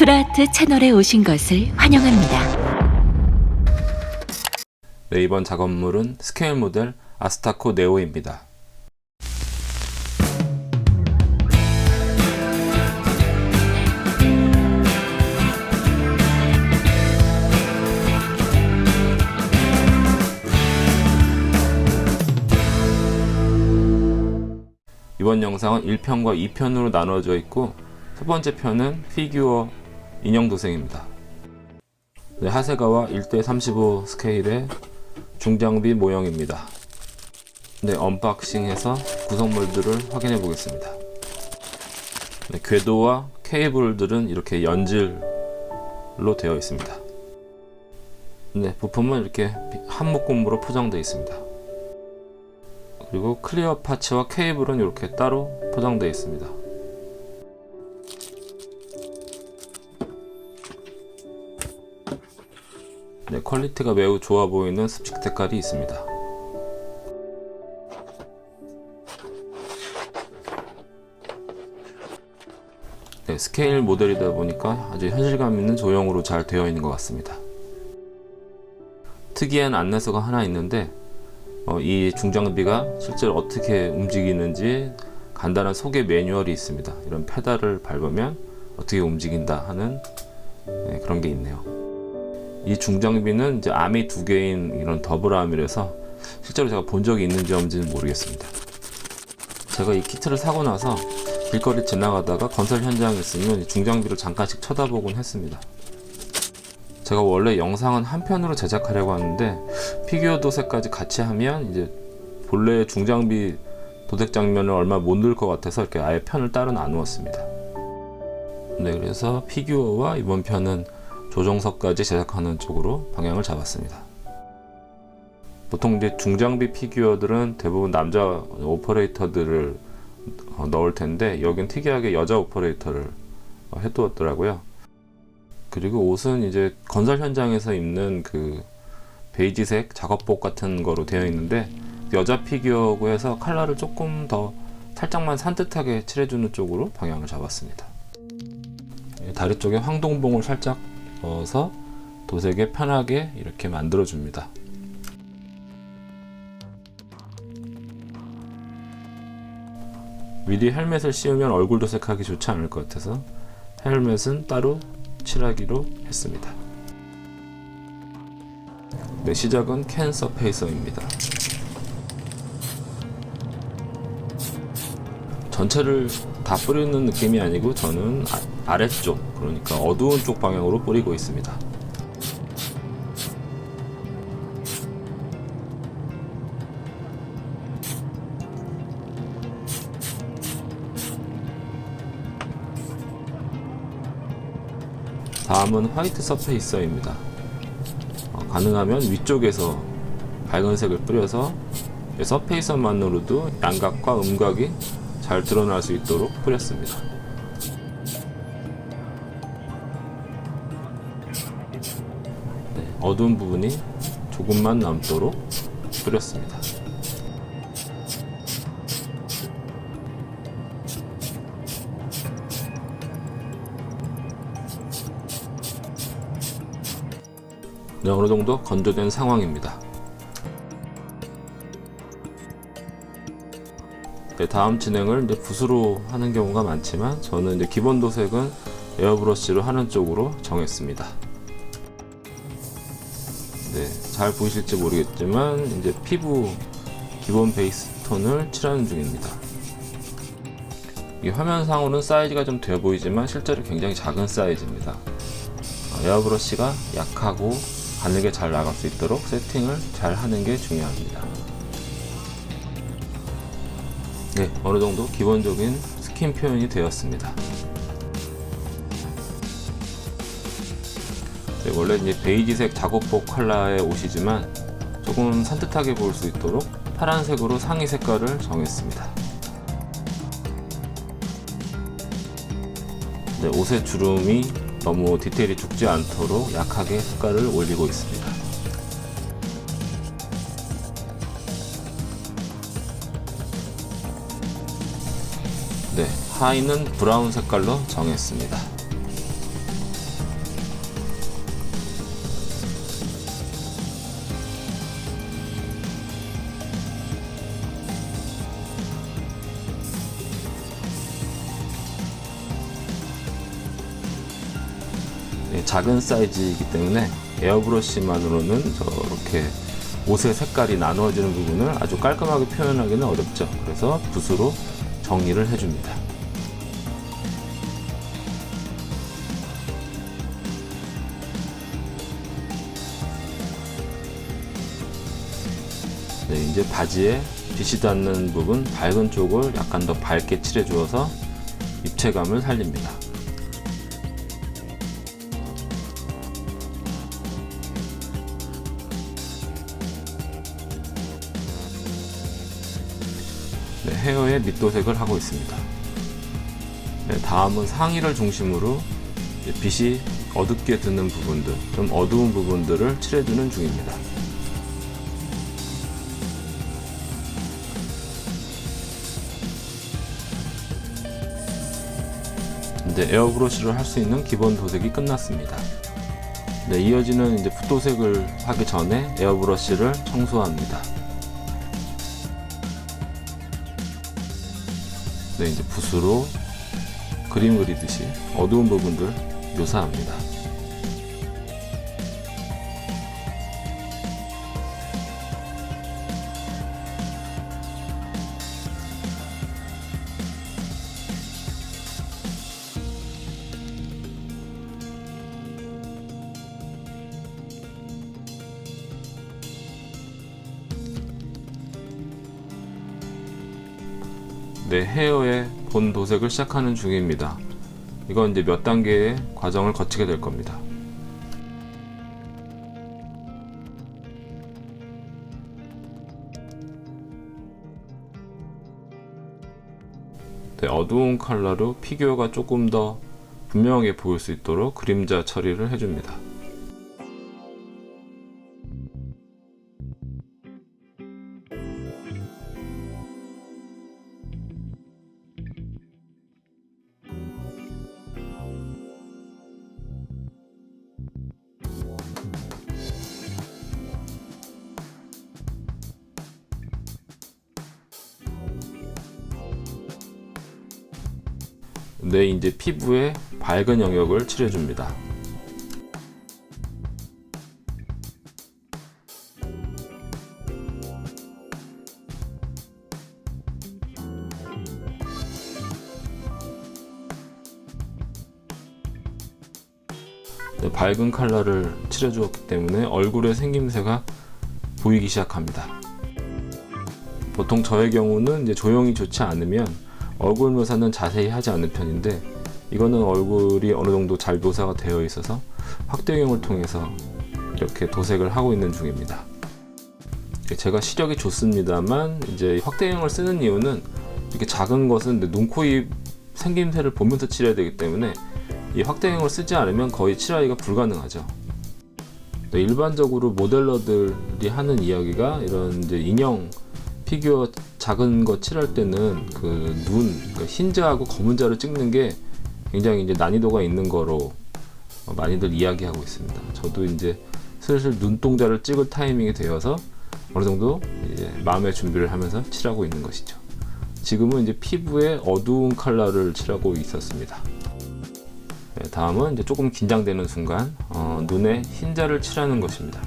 프라하트 채널에 오신 것을 환영합니다. 네, 이번 작업물은 스케일 모델 아스타코 네오입니다. 이번 영상은 1편과 2편으로 나눠져 있고, 첫 번째 편은 피규어 인형 도생입니다. 네, 하세가와 1:35 스케일의 중장비 모형입니다. 네, 언박싱해서 구성물들을 확인해 보겠습니다. 네, 궤도와 케이블들은 이렇게 연질로 되어 있습니다. 네, 부품은 이렇게 한묶음으로 포장되어 있습니다. 그리고 클리어 파츠와 케이블은 이렇게 따로 포장되어 있습니다. 네, 퀄리티가 매우 좋아 보이는 습식 색깔이 있습니다. 네, 스케일 모델이다 보니까 아주 현실감 있는 조형으로 잘 되어 있는 것 같습니다. 특이한 안내서가 하나 있는데, 이 중장비가 실제로 어떻게 움직이는지 간단한 소개 매뉴얼이 있습니다. 이런 페달을 밟으면 어떻게 움직인다 하는 그런 게 있네요. 이 중장비는 이제 암이 두 개인 이런 더블 암이라서 실제로 제가 본 적이 있는지 없는지는 모르겠습니다. 제가 이 키트를 사고 나서 길거리 지나가다가 건설 현장에 있으면 이 중장비를 잠깐씩 쳐다보곤 했습니다. 제가 원래 영상은 한 편으로 제작하려고 하는데, 피규어 도색까지 같이 하면 이제 본래 중장비 도색 장면을 얼마 못 넣을 것 같아서 이렇게 아예 편을 따로 나누었습니다. 네, 그래서 피규어와 이번 편은 조종석까지 제작하는 쪽으로 방향을 잡았습니다. 보통 이제 중장비 피규어들은 대부분 남자 오퍼레이터들을 넣을 텐데, 여긴 특이하게 여자 오퍼레이터를 해두었더라고요. 그리고 옷은 이제 건설 현장에서 입는 그 베이지색 작업복 같은 거로 되어 있는데, 여자 피규어고 해서 컬러를 조금 더 살짝만 산뜻하게 칠해주는 쪽으로 방향을 잡았습니다. 다리 쪽에 황동봉을 살짝 넣어서 도색에 편하게 이렇게 만들어 줍니다. 미리 헬멧을 씌우면 얼굴 도색하기 좋지 않을 것 같아서 헬멧은 따로 칠하기로 했습니다. 네, 시작은 캔 서페이서입니다. 전체를 다 뿌리는 느낌이 아니고 저는 아래쪽, 그러니까 어두운 쪽 방향으로 뿌리고 있습니다. 다음은 화이트 서페이서입니다. 가능하면 위쪽에서 밝은 색을 뿌려서 서페이서만으로도 양각과 음각이 잘 드러날 수 있도록 뿌렸습니다. 네, 어두운 부분이 조금만 남도록 뿌렸습니다. 네, 어느 정도 건조된 상황입니다. 네, 다음 진행을 이제 붓으로 하는 경우가 많지만, 저는 이제 기본 도색은 에어브러쉬로 하는 쪽으로 정했습니다. 네, 잘 보이실지 모르겠지만 이제 피부 기본 베이스 톤을 칠하는 중입니다. 이 화면상으로는 사이즈가 좀 돼 보이지만 실제로 굉장히 작은 사이즈입니다. 에어브러쉬가 약하고 가늘게 잘 나갈 수 있도록 세팅을 잘 하는 게 중요합니다. 네, 어느 정도 기본적인 스킨 표현이 되었습니다. 네, 원래 이제 베이지색 작업복 컬러의 옷이지만 조금 산뜻하게 보일 수 있도록 파란색으로 상의 색깔을 정했습니다. 네, 옷의 주름이 너무 디테일이 죽지 않도록 약하게 색깔을 올리고 있습니다. 네, 하의는 브라운 색깔로 정했습니다. 작은 사이즈이기 때문에 에어브러쉬만으로는 저렇게 옷의 색깔이 나누어지는 부분을 아주 깔끔하게 표현하기는 어렵죠. 그래서 붓으로 정리를 해줍니다. 네, 이제 바지에 빛이 닿는 부분 밝은 쪽을 약간 더 밝게 칠해 주어서 입체감을 살립니다. 네, 헤어에 밑도색을 하고 있습니다. 네, 다음은 상의를 중심으로 빛이 어둡게 드는 부분들, 좀 어두운 부분들을 칠해주는 중입니다. 이제 에어브러쉬를 할 수 있는 기본 도색이 끝났습니다. 네, 이어지는 이제 붓도색을 하기 전에 에어브러쉬를 청소합니다. 네, 이제 붓으로 그림 그리듯이 어두운 부분들 묘사합니다. 네, 헤어의 본 도색을 시작하는 중입니다. 이건 이제 몇 단계의 과정을 거치게 될 겁니다. 네, 어두운 컬러로 피규어가 조금 더 분명하게 보일 수 있도록 그림자 처리를 해줍니다. 네, 이제 피부에 밝은 영역을 칠해줍니다. 네, 밝은 컬러를 칠해주었기 때문에 얼굴의 생김새가 보이기 시작합니다. 보통 저의 경우는 이제 조형이 좋지 않으면 얼굴 묘사는 자세히 하지 않는 편인데, 이거는 얼굴이 어느 정도 잘 묘사가 되어 있어서 확대경을 통해서 이렇게 도색을 하고 있는 중입니다. 제가 시력이 좋습니다만 이제 확대경을 쓰는 이유는 이렇게 작은 것은 눈, 코, 입 생김새를 보면서 칠해야 되기 때문에 이 확대경을 쓰지 않으면 거의 칠하기가 불가능하죠. 일반적으로 모델러들이 하는 이야기가 이런 이제 인형 피규어 작은 거 칠할 때는 그 눈, 그러니까 흰자하고 검은 자를 찍는 게 굉장히 이제 난이도가 있는 거로 많이들 이야기하고 있습니다. 저도 이제 슬슬 눈동자를 찍을 타이밍이 되어서 어느 정도 이제 마음의 준비를 하면서 칠하고 있는 것이죠. 지금은 이제 피부에 어두운 컬러를 칠하고 있었습니다. 네, 다음은 이제 조금 긴장되는 순간 눈에 흰자를 칠하는 것입니다.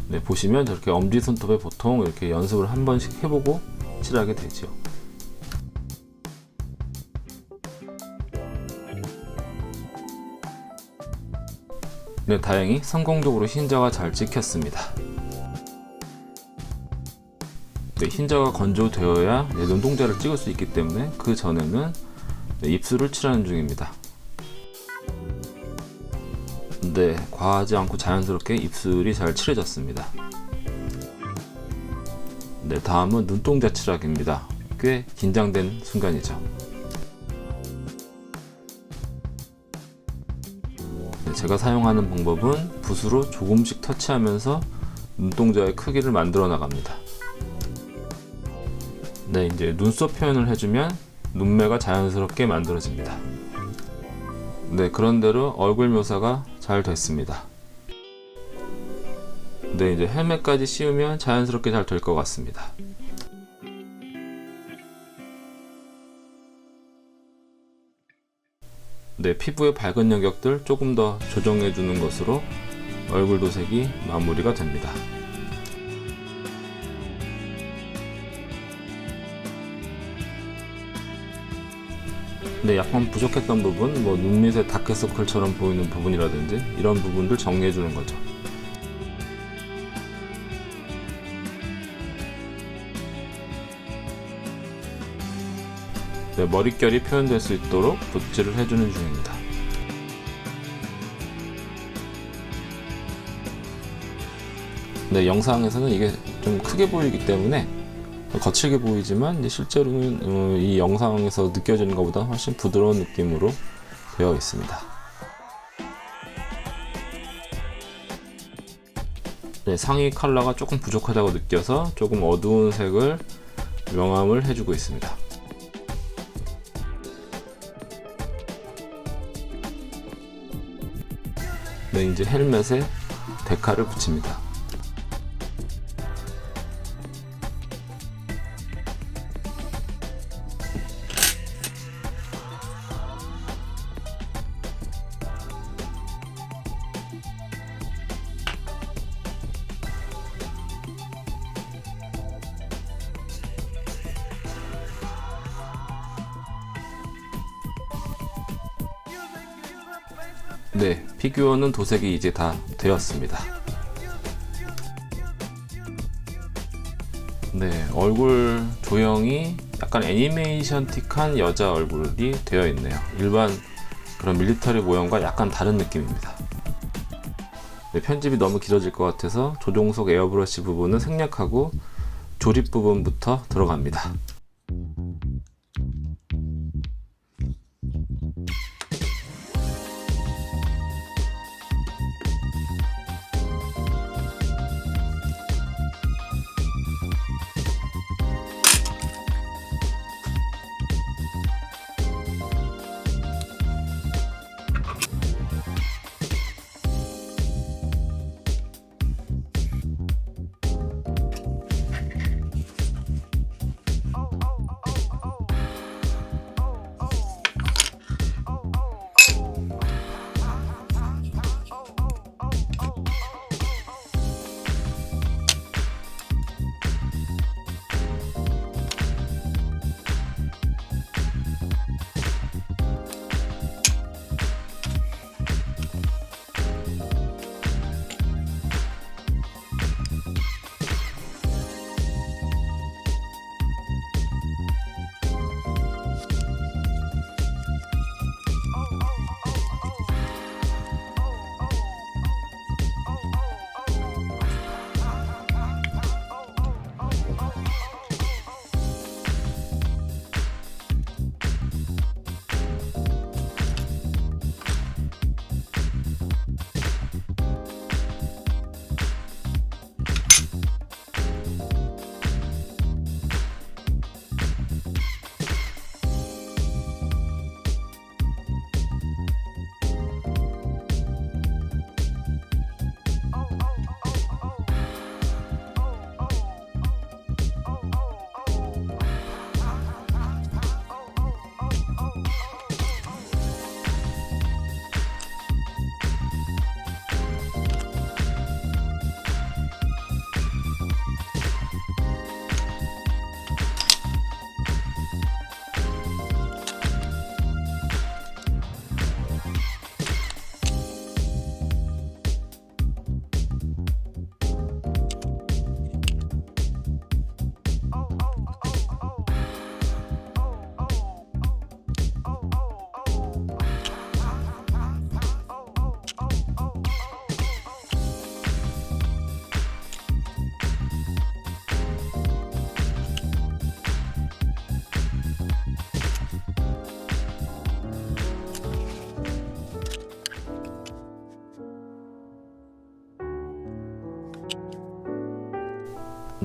네, 보시면 저렇게 엄지손톱에 보통 이렇게 연습을 한 번씩 해보고 칠하게 되죠. 네, 다행히 성공적으로 흰자가 잘 찍혔습니다. 네, 흰자가 건조되어야 눈동자를 찍을 수 있기 때문에 그 전에는 입술을 칠하는 중입니다. 네, 과하지 않고 자연스럽게 입술이 잘 칠해졌습니다. 네, 다음은 눈동자 칠하기입니다. 꽤 긴장된 순간이죠. 네, 제가 사용하는 방법은 붓으로 조금씩 터치하면서 눈동자의 크기를 만들어 나갑니다. 네, 이제 눈썹 표현을 해주면 눈매가 자연스럽게 만들어집니다. 네, 그런대로 얼굴 묘사가 잘 됐습니다. 네, 이제 헬멧까지 씌우면 자연스럽게 잘 될 것 같습니다. 네, 피부의 밝은 영역들 조금 더 조정해 주는 것으로 얼굴 도색이 마무리가 됩니다. 네, 약간 부족했던 부분, 뭐 눈밑에 다크서클처럼 보이는 부분이라든지 이런 부분들 정리해 주는 거죠. 네, 머릿결이 표현될 수 있도록 붓질을 해주는 중입니다. 네, 영상에서는 이게 좀 크게 보이기 때문에 거칠게 보이지만 실제로는 이 영상에서 느껴지는 것보다 훨씬 부드러운 느낌으로 되어 있습니다. 네, 상위 컬러가 조금 부족하다고 느껴서 조금 어두운 색을 명암을 해주고 있습니다. 네, 이제 헬멧에 데카를 붙입니다. 네, 피규어는 도색이 이제 다 되었습니다. 네, 얼굴 조형이 약간 애니메이션틱한 여자 얼굴이 되어 있네요. 일반 그런 밀리터리 모형과 약간 다른 느낌입니다. 네, 편집이 너무 길어질 것 같아서 조종석 에어브러쉬 부분은 생략하고 조립 부분부터 들어갑니다.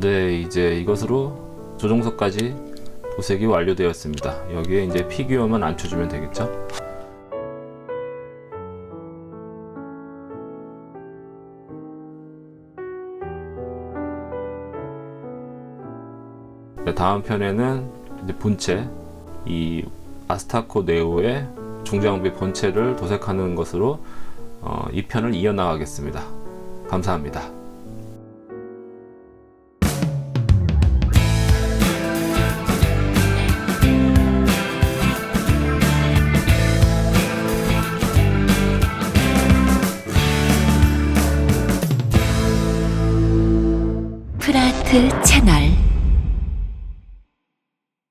네, 이제 이것으로 조종석까지 도색이 완료되었습니다. 여기에 이제 피규어만 앉혀주면 되겠죠. 네, 다음 편에는 이제 본체 이 아스타코 네오의 중장비 본체를 도색하는 것으로 이 편을 이어나가겠습니다. 감사합니다. 프라트 채널